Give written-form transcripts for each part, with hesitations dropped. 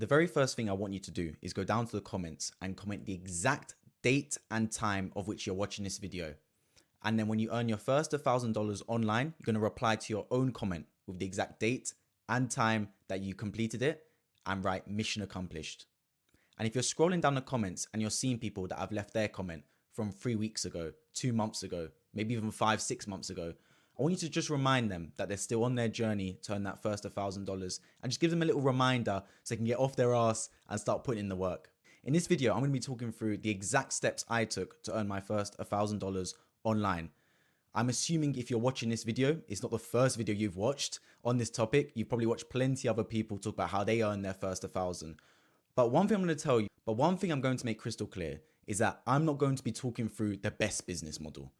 The very first thing I want you to do is go down to the comments and comment the exact date and time of which you're watching this video. And then when you earn your first $1,000 online, you're going to reply to your own comment with the exact date and time that you completed it and write mission accomplished. And if you're scrolling down the comments and you're seeing people that have left their comment from 3 weeks ago, 2 months ago, maybe even 5-6 months ago, I want you to just remind them that they're still on their journey to earn that first $1,000 and just give them a little reminder so they can get off their ass and start putting in the work. In this video, I'm going to be talking through the exact steps I took to earn my first $1,000 online. I'm assuming if you're watching this video, it's not the first video you've watched on this topic. You've probably watched plenty of other people talk about how they earn their first 1,000. But one thing I'm going to make crystal clear is that I'm not going to be talking through the best business model,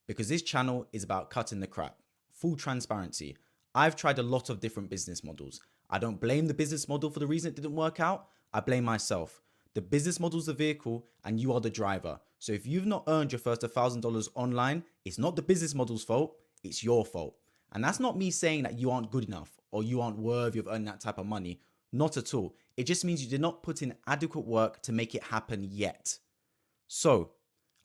because this channel is about cutting the crap. Full transparency. I've tried a lot of different business models. I don't blame the business model for the reason it didn't work out. I blame myself. The business model is the vehicle and you are the driver. So if you've not earned your first $1,000 online, it's not the business model's fault, it's your fault. And that's not me saying that you aren't good enough or you aren't worthy of earning that type of money. Not at all. It just means you did not put in adequate work to make it happen yet. So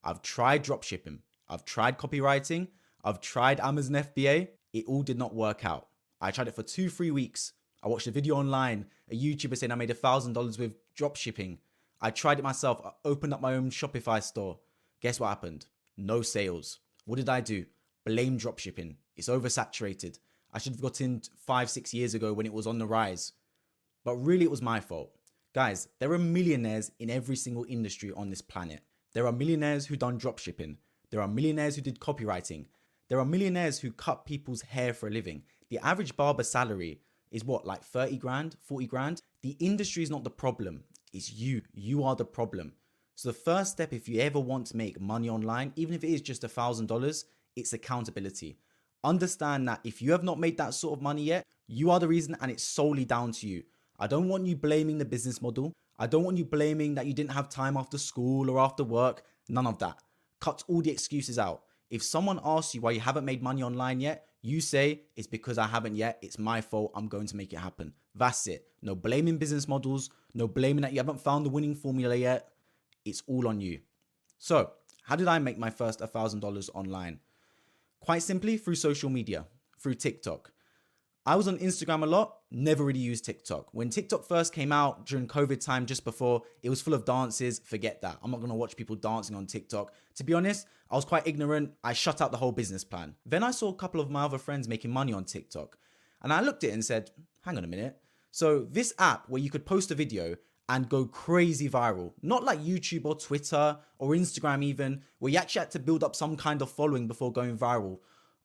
I've tried dropshipping. I've tried copywriting. I've tried Amazon FBA. It all did not work out. I tried it for 2-3 weeks. I watched a video online, a YouTuber saying I made $1,000 with dropshipping. I tried it myself. I opened up my own Shopify store. Guess what happened? No sales. What did I do? Blame dropshipping. It's oversaturated. I should have got in 5-6 years ago when it was on the rise. But really, it was my fault. Guys, there are millionaires in every single industry on this planet. There are millionaires who done dropshipping. There are millionaires who did copywriting. There are millionaires who cut people's hair for a living. The average barber salary is what, like 30 grand, 40 grand? The industry is not the problem. It's you. You are the problem. So the first step, if you ever want to make money online, even if it is just $1,000, it's accountability. Understand that if you have not made that sort of money yet, you are the reason and it's solely down to you. I don't want you blaming the business model. I don't want you blaming that you didn't have time after school or after work. None of that. Cut all the excuses out. If someone asks you why you haven't made money online yet, you say, it's because I haven't yet. It's my fault. I'm going to make it happen. That's it. No blaming business models. No blaming that you haven't found the winning formula yet. It's all on you. So how did I make my first $1,000 online? Quite simply through social media, through TikTok. I was on Instagram a lot, never really used TikTok. When TikTok first came out during COVID time, just before, it was full of dances. Forget that. I'm not going to watch people dancing on TikTok. To be honest, I was quite ignorant. I shut out the whole business plan. Then I saw a couple of my other friends making money on TikTok. And I looked at it and said, hang on a minute. So this app where you could post a video and go crazy viral, not like YouTube or Twitter or Instagram even, where you actually had to build up some kind of following before going viral.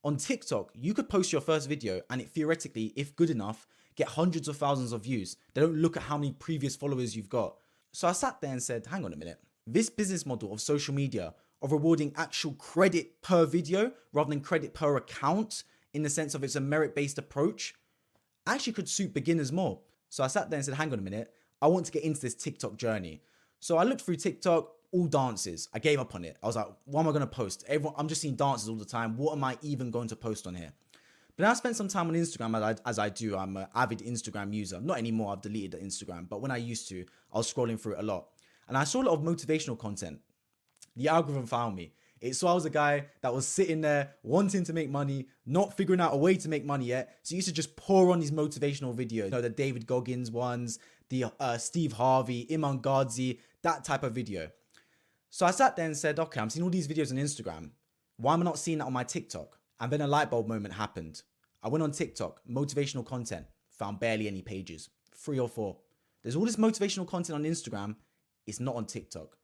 On TikTok, you could post your first video and it theoretically, if good enough, get hundreds of thousands of views. They don't look at how many previous followers you've got. So I sat there and said, hang on a minute. This business model of social media, of rewarding actual credit per video rather than credit per account, in the sense of it's a merit-based approach, actually could suit beginners more. So I sat there and said, hang on a minute. I want to get into this TikTok journey. So I looked through TikTok, all dances. I gave up on it. I was like, what am I going to post? I'm just seeing dances all the time. What am I even going to post on here? But then I spent some time on Instagram as I do. I'm an avid Instagram user. Not anymore. I've deleted the Instagram. But when I used to, I was scrolling through it a lot. And I saw a lot of motivational content. The algorithm found me. It saw I was a guy that was sitting there wanting to make money, not figuring out a way to make money yet. So he used to just pour on these motivational videos. You know, the David Goggins ones, the Steve Harvey, Iman Gadzhi, that type of video. So I sat there and said, okay, I'm seeing all these videos on Instagram. Why am I not seeing that on my TikTok? And then a light bulb moment happened. I went on TikTok, motivational content, found barely any pages, 3 or 4. There's all this motivational content on Instagram. It's not on TikTok.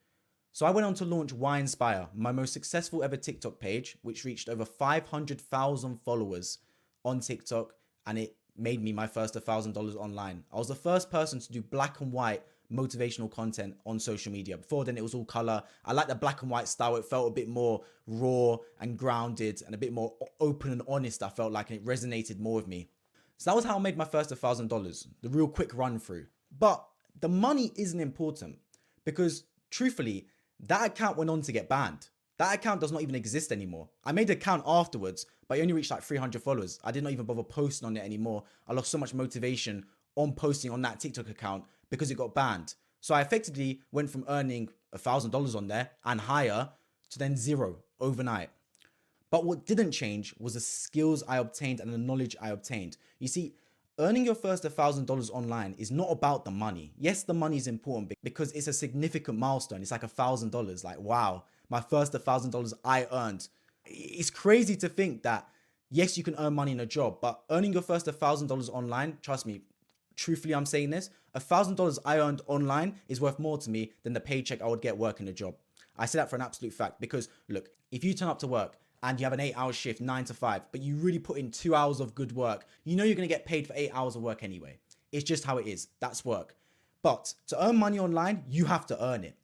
So I went on to launch Why Inspire, my most successful ever TikTok page, which reached over 500,000 followers on TikTok. And it made me my first $1,000 online. I was the first person to do black and white motivational content on social media. Before then, it was all color. I like the black and white style. It felt a bit more raw and grounded and a bit more open and honest. I felt like it resonated more with me. So that was how I made my first $1,000, the real quick run through. But the money isn't important because truthfully, that account went on to get banned. That account does not even exist anymore. I made an account afterwards, but it only reached like 300 followers. I did not even bother posting on it anymore. I lost so much motivation on posting on that TikTok account because it got banned. So I effectively went from earning $1,000 on there and higher to then zero overnight. But what didn't change was the skills I obtained and the knowledge I obtained. You see, earning your first $1,000 online is not about the money. Yes, the money is important because it's a significant milestone. It's like $1,000. Like, wow, my first $1,000 I earned. It's crazy to think that, yes, you can earn money in a job, but earning your first $1,000 online, trust me, truthfully, I'm saying this, $1,000 I earned online is worth more to me than the paycheck I would get working a job. I say that for an absolute fact because, look, if you turn up to work and you have an 8-hour shift, 9 to 5, but you really put in 2 hours of good work, you know you're going to get paid for 8 hours of work anyway. It's just how it is. That's work. But to earn money online, you have to earn it.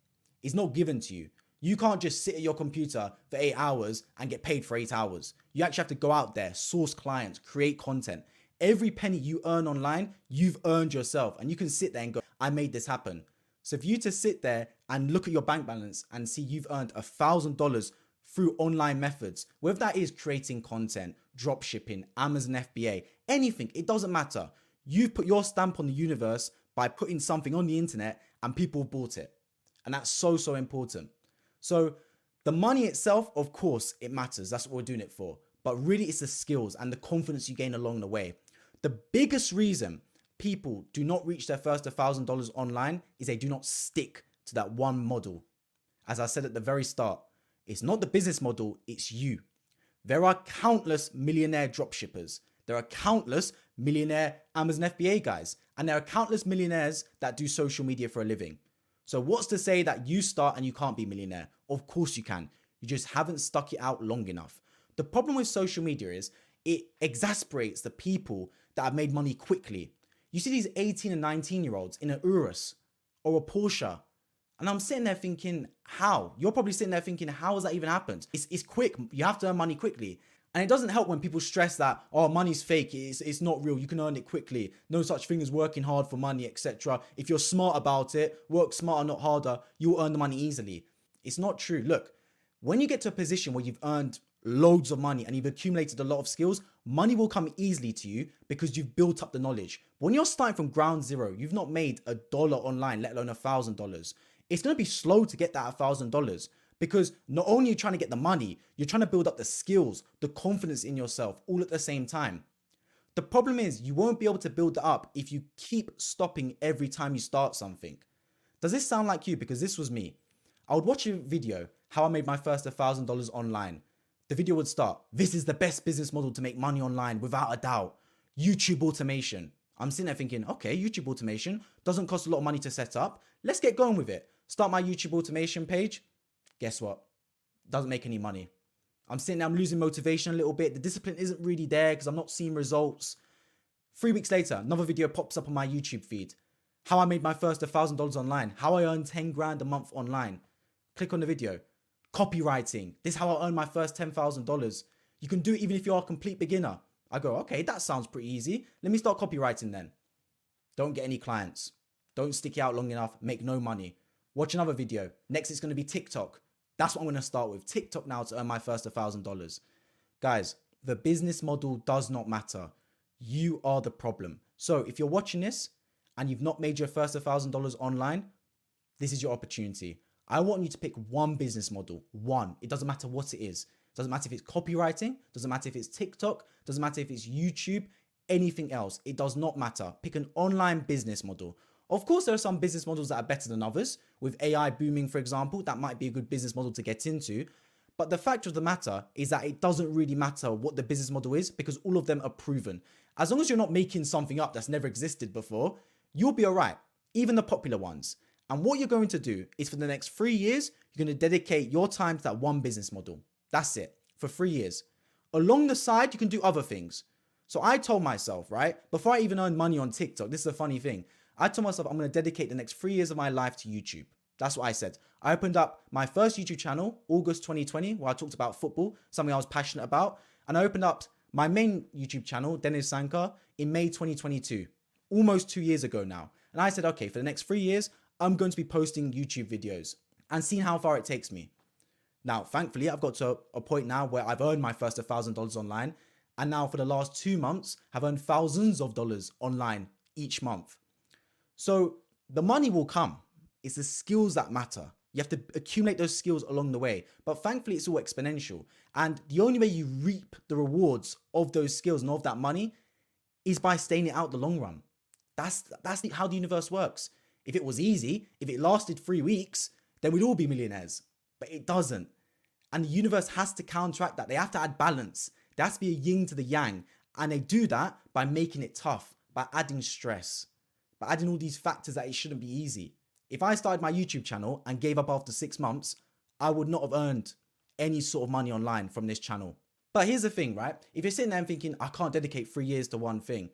It's not given to you. You can't just sit at your computer for 8 hours and get paid for 8 hours. You actually have to go out there, source clients, create content. Every penny you earn online, you've earned yourself. And you can sit there and go, I made this happen. So for you to sit there and look at your bank balance and see you've earned $1,000 through online methods, whether that is creating content, drop shipping, Amazon FBA, anything, it doesn't matter. You've put your stamp on the universe by putting something on the internet and people bought it. And that's so, so important. So the money itself, of course, it matters. That's what we're doing it for. But really, it's the skills and the confidence you gain along the way. The biggest reason people do not reach their first $1,000 online is they do not stick to that one model. As I said at the very start, it's not the business model, it's you. There are countless millionaire dropshippers. There are countless millionaire Amazon FBA guys. And there are countless millionaires that do social media for a living. So what's to say that you start and you can't be a millionaire? Of course you can. You just haven't stuck it out long enough. The problem with social media is it exasperates the people that have made money quickly. You see these 18 and 19-year-olds in an Urus or a Porsche. And I'm sitting there thinking, how? You're probably sitting there thinking, how has that even happened? It's quick. You have to earn money quickly. And it doesn't help when people stress that, oh, money's fake. It's not real. You can earn it quickly. No such thing as working hard for money, etc. If you're smart about it, work smarter, not harder, you'll earn the money easily. It's not true. Look, when you get to a position where you've earned loads of money and you've accumulated a lot of skills, money will come easily to you because you've built up the knowledge. When you're starting from ground zero, you've not made $1 online, let alone $1,000. It's going to be slow to get that $1,000 because not only are you trying to get the money, you're trying to build up the skills, the confidence in yourself all at the same time. The problem is you won't be able to build that up if you keep stopping every time you start something. Does this sound like you? Because this was me. I would watch a video, how I made my first $1,000 online. The video would start, this is the best business model to make money online without a doubt. YouTube automation. I'm sitting there thinking, okay, YouTube automation doesn't cost a lot of money to set up. Let's get going with it. Start my YouTube automation page. Guess what? Doesn't make any money. I'm sitting there, I'm losing motivation a little bit. The discipline isn't really there because I'm not seeing results. 3 weeks later, another video pops up on my YouTube feed. How I made my first $1,000 online. How I earned 10 grand a month online. Click on the video. Copywriting. This is how I earned my first $10,000. You can do it even if you're a complete beginner. I go, okay, that sounds pretty easy. Let me start copywriting then. Don't get any clients. Don't stick it out long enough. Make no money. Watch another video. Next, it's going to be TikTok. That's what I'm going to start with. TikTok now to earn my first $1,000. Guys, the business model does not matter. You are the problem. So if you're watching this and you've not made your first $1,000 online, this is your opportunity. I want you to pick one business model. One. It doesn't matter what it is. It doesn't matter if it's copywriting. It doesn't matter if it's TikTok. It doesn't matter if it's YouTube. Anything else. It does not matter. Pick an online business model. Of course, there are some business models that are better than others. With AI booming, for example, that might be a good business model to get into. But the fact of the matter is that it doesn't really matter what the business model is because all of them are proven. As long as you're not making something up that's never existed before, you'll be all right. Even the popular ones. And what you're going to do is for the next 3 years, you're going to dedicate your time to that one business model. That's it. For 3 years. Along the side, you can do other things. So I told myself, right, before I even earned money on TikTok, this is a funny thing. I told myself I'm going to dedicate the next 3 years of my life to YouTube. That's what I said. I opened up my first YouTube channel, August 2020, where I talked about football, something I was passionate about. And I opened up my main YouTube channel, Dennis Sankar, in May 2022, almost 2 years ago now. And I said, okay, for the next 3 years, I'm going to be posting YouTube videos and seeing how far it takes me. Now, thankfully, I've got to a point now where I've earned my first $1,000 online. And now for the last 2 months, have earned thousands of dollars online each month. So The money will come. It's the skills that matter. You have to accumulate those skills along the way. But thankfully, it's all exponential. And the only way you reap the rewards of those skills and of that money is by staying it out the long run. That's how the universe works. If it was easy, if it lasted 3 weeks, then we'd all be millionaires. But it doesn't. And the universe has to counteract that. They have to add balance. There has to be a yin to the yang. And they do that by making it tough, by adding stress, by adding all these factors that it shouldn't be easy. If I started my YouTube channel and gave up after 6 months, I would not have earned any sort of money online from this channel. But here's the thing, right? If you're sitting there and thinking, I can't dedicate 3 years to one thing.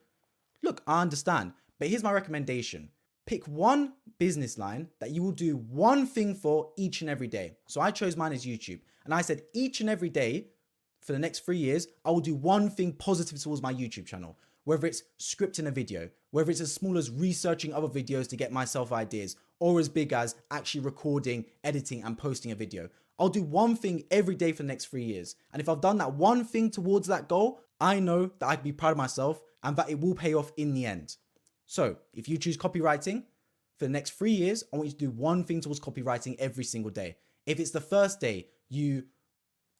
Look, I understand. But here's my recommendation. Pick one business line that you will do one thing for each and every day. So I chose mine as YouTube. And I said each and every day for the next 3 years, I will do one thing positive towards my YouTube channel. Whether it's scripting a video, whether it's as small as researching other videos to get myself ideas, or as big as actually recording, editing, and posting a video. I'll do one thing every day for the next 3 years. And if I've done that one thing towards that goal, I know that I can be proud of myself and that it will pay off in the end. So if you choose copywriting, for the next 3 years, I want you to do one thing towards copywriting every single day. If it's the first day, you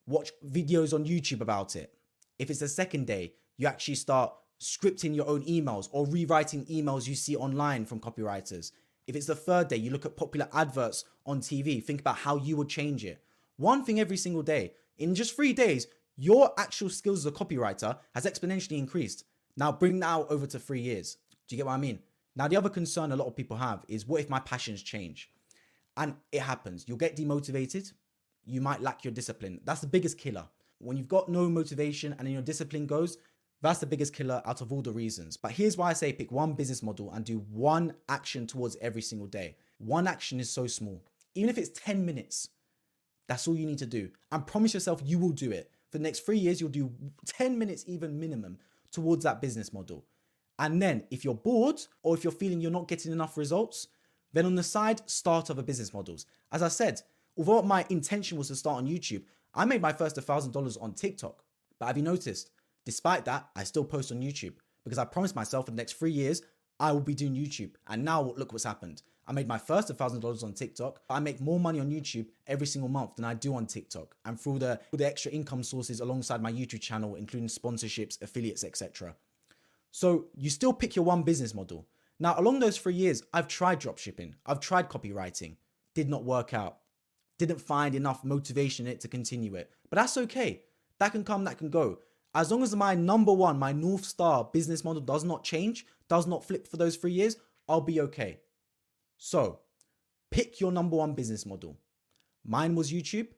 watch videos on YouTube about it. If it's the second day, you actually start scripting your own emails or rewriting emails you see online from copywriters. If it's the third day, you look at popular adverts on TV, think about how you would change it. One thing every single day. In just 3 days, your actual skills as a copywriter has exponentially increased. Now bring that out over to 3 years. Do you get what I mean? Now, the other concern a lot of people have is, what if my passions change? And it happens. You'll get demotivated. You might lack your discipline. That's the biggest killer. When you've got no motivation and then your discipline goes, that's the biggest killer out of all the reasons. But here's why I say pick one business model and do one action towards every single day. One action is so small. Even if it's 10 minutes, that's all you need to do. And promise yourself you will do it. For the next 3 years, you'll do 10 minutes even minimum towards that business model. And then if you're bored or if you're feeling you're not getting enough results, then on the side, start other business models. As I said, although my intention was to start on YouTube, I made my first $1,000 on TikTok. But have you noticed? Despite that, I still post on YouTube because I promised myself for the next 3 years, I will be doing YouTube. And now look what's happened. I made my first $1,000 on TikTok. I make more money on YouTube every single month than I do on TikTok. And through the extra income sources alongside my YouTube channel, including sponsorships, affiliates, etc. So you still pick your one business model. Now, along those 3 years, I've tried dropshipping. I've tried copywriting. Did not work out. Didn't find enough motivation in it to continue it. But that's okay. That can come, that can go. As long as my number one, my North Star business model does not change, does not flip for those 3 years, I'll be okay. So pick your number one business model. Mine was YouTube.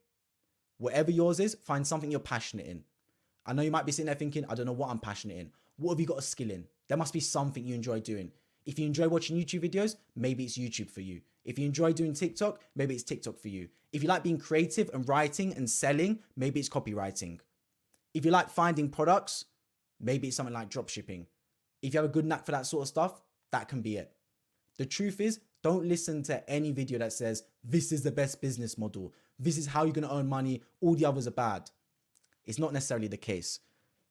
Whatever yours is, find something you're passionate in. I know you might be sitting there thinking, I don't know what I'm passionate in. What have you got a skill in? There must be something you enjoy doing. If you enjoy watching YouTube videos, maybe it's YouTube for you. If you enjoy doing TikTok, maybe it's TikTok for you. If you like being creative and writing and selling, maybe it's copywriting. If you like finding products, maybe it's something like dropshipping. If you have a good knack for that sort of stuff, that can be it. The truth is, don't listen to any video that says, this is the best business model. This is how you're going to earn money. All the others are bad. It's not necessarily the case.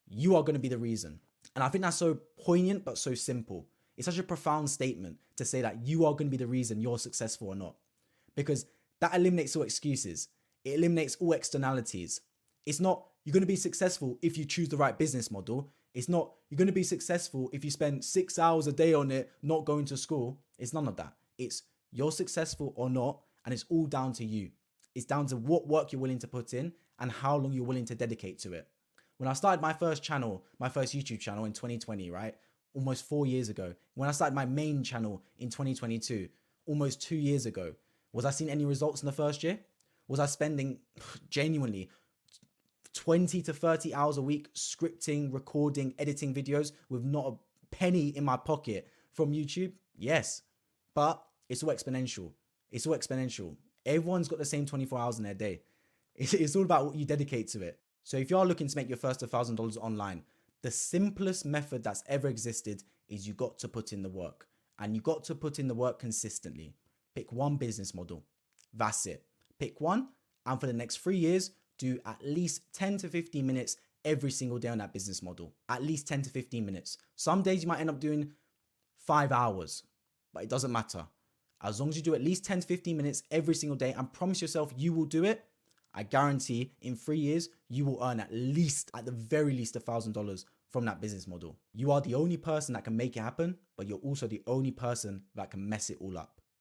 You are going to be the reason. And I think that's so poignant, but so simple. It's such a profound statement to say that you are going to be the reason you're successful or not. Because that eliminates all excuses. It eliminates all externalities. It's not, you're going to be successful if you choose the right business model. It's not, you're going to be successful if you spend 6 hours a day on it, not going to school. It's none of that. It's you're successful or not, and it's all down to you. It's down to what work you're willing to put in and how long you're willing to dedicate to it. When I started my first channel, my first YouTube channel in 2020, right? Almost 4 years ago. When I started my main channel in 2022, almost 2 years ago, was I seeing any results in the first year? Was I spending genuinely 20 to 30 hours a week scripting, recording, editing videos with not a penny in my pocket from YouTube? Yes, but it's all exponential. It's all exponential. Everyone's got the same 24 hours in their day. It's all about what you dedicate to it. So if you are looking to make your first $1,000 online, the simplest method that's ever existed is you got to put in the work, and you got to put in the work consistently. Pick one business model. That's it. Pick one, and for the next 3 years, do at least 10 to 15 minutes every single day on that business model. At least 10 to 15 minutes. Some days you might end up doing 5 hours, but it doesn't matter. As long as you do at least 10 to 15 minutes every single day and promise yourself you will do it, I guarantee in 3 years, you will earn at the very least $1,000 from that business model. You are the only person that can make it happen, but you're also the only person that can mess it all up.